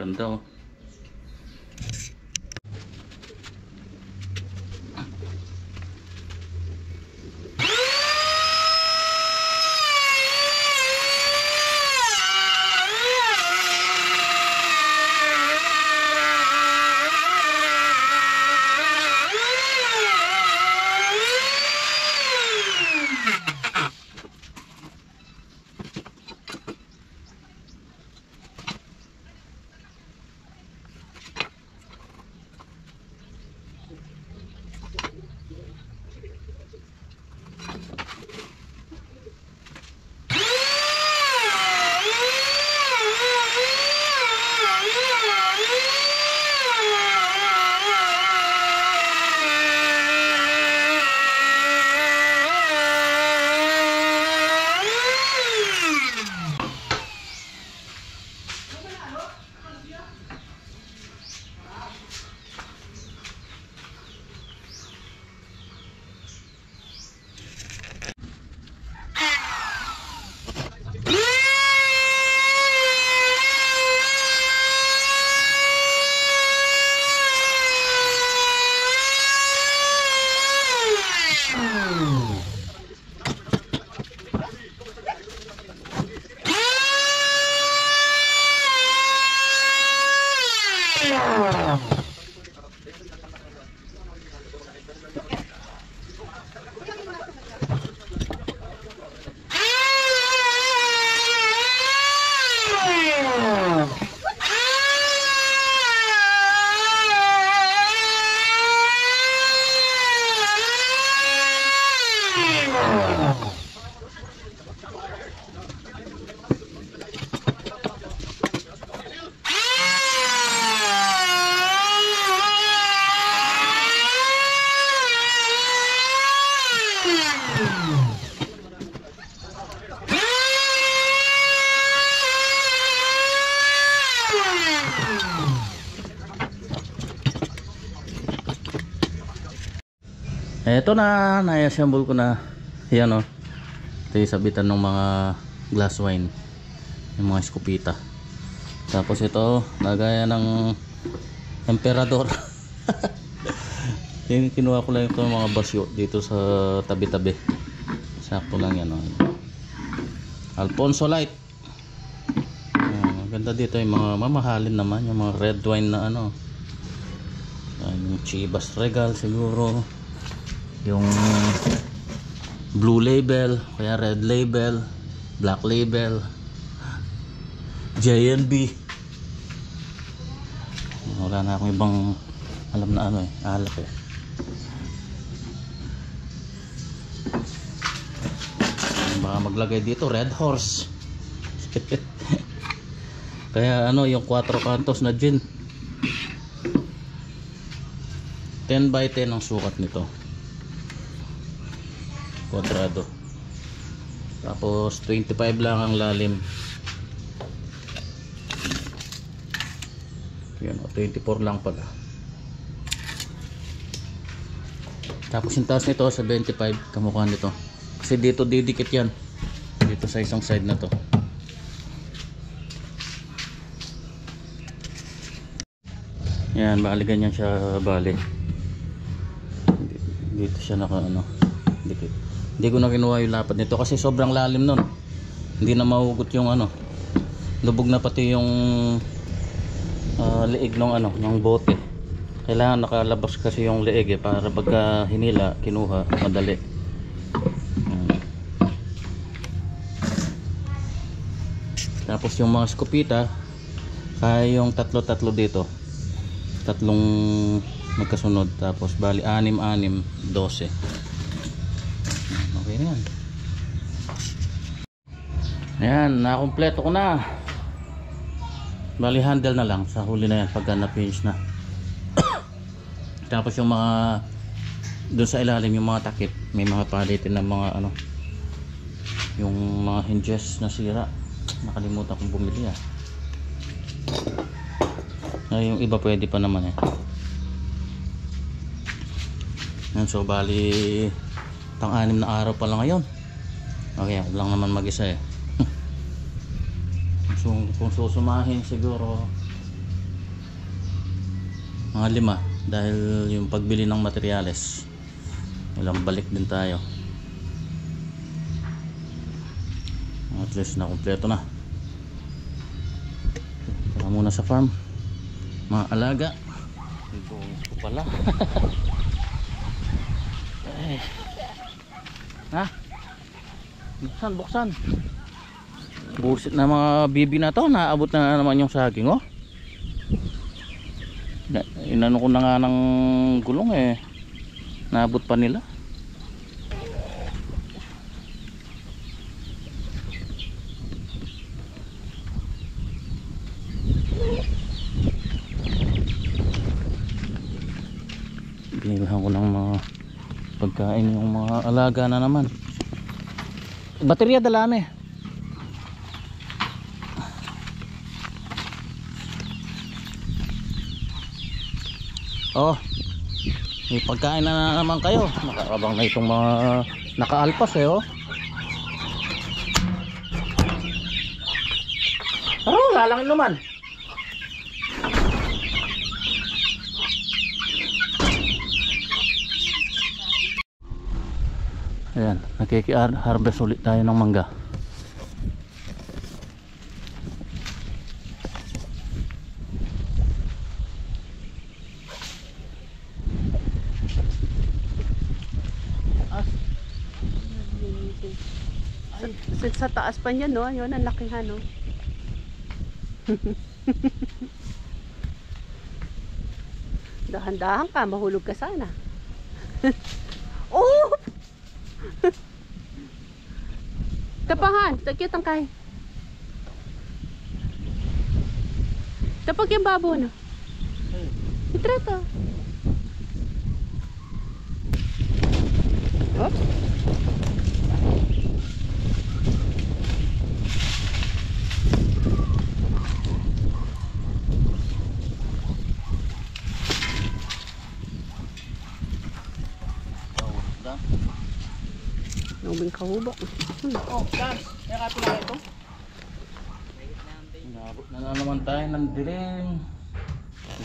Ganda oh. Eto na, na-assemble ko na. Yan o. Ito yung sabitan ng mga glass wine, yung mga skupita. Tapos ito, lagaya ng emperador. Yung kinuha ko lang ito mga basyo dito sa tabi-tabi. Sakto lang yan o. Alfonso Light. Ganda dito yung mga mamahalin naman, yung mga red wine na ano. Yung Chivas Regal siguro, yung blue label, kaya red label, black label, J&B. Wala na akong ibang alam na ano eh, alak eh. Baka maglagay dito Red Horse. Kaya ano, yung 4 kantos na gin, 10 by 10 ang sukat nito, kwadrado. Tapos 25 lang ang lalim. Yan, 24 lang pala. Tapos yung taas nito sa 25, kamukha nito. Kasi dito didikit yan, dito sa isang side na to. Yan, bali ganyan siya, bali dito siya naka ano, dikit. Hindi ko na kinuha yung lapad nito kasi sobrang lalim nun, hindi na mahugot yung ano, lubog na pati yung leeg ng ano, ng bote. Kailangan nakalabas kasi yung leeg eh, para pagka hinila, kinuha, madali. Tapos yung mga skupita, kaya yung tatlo dito, tatlong magkasunod. Tapos bali 6, 12. Okay na yan. Ayan, nakompleto ko na. Bali handle na lang, sa huli na yan pagka na-finish na. Tapos yung mga doon sa ilalim, yung mga takip, may mga palitin ng mga ano, yung mga hinges na sira. Nakalimutan kong bumili ah. Yung iba pwede pa naman eh. Yan, so bali pang-6 na araw pa lang ngayon. Okay, ako lang naman mag-isa eh. So kung susumahin siguro Mga 5 dahil yung pagbili ng materyales, walang balik din tayo. At least na kumpleto na. Tara muna sa farm, mga alaga. Ibungis ko pala. Eh. Ha? Buksan. Bullshit na mga bibi na to. Naabot na naman yung saging, oh. Inano ko na nga ng gulong eh. Naabot pa nila. Binilahan ko ng mga pagkain yung mga alaga na naman. Baterya dalami. Oh, may pagkain na naman kayo. Nakakabang na itong mga nakaalpas eh, oh. Oh, lalangin naman. Ayan, nakiki-harvest ulit tayo ng mangga. Sa taas pa niya, no? Yun, ang lakihan, no? Dahan-dahan ka, mahulog ka sana. Oh! Tapahan, takit ang kay. Tapag yung babo, no? Itrato. Oops. Nubing kahubok. Oh, guys, may kapi na ito. Nabot na naman tayo ng dilim.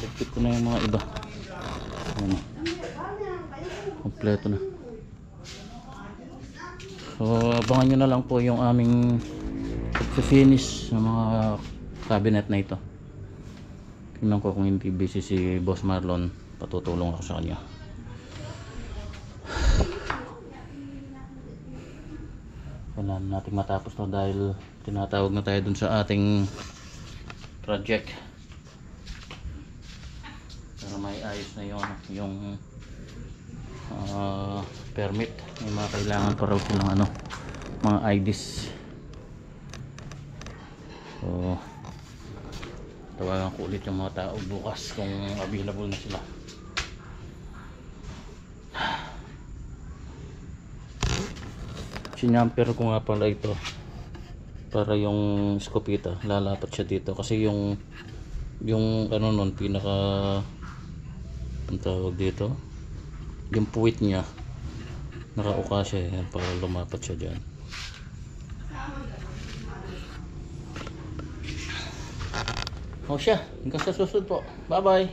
Ligpit ko na yung mga iba. Ano, kompleto na. So abangan nyo na lang po yung aming pag-finish ng mga cabinet na ito. Tingnan ko kung hindi busy si Boss Marlon, patutulong ako sa kanya. Kailangan natin matapos to dahil tinatawag na tayo dun sa ating project para may ayos na yung permit. May mga kailangan pa raw silang ano, mga IDs. So tawagan ko ulit yung mga tao bukas kung available na sila. Sinamper ko nga pala ito para yung skopita lalapat siya dito kasi yung ano nun pinaka ang tawag dito yung puwit niya nakauka siya yan para lumapat siya dyan. O siya, hanggang sa susunod po, bye bye.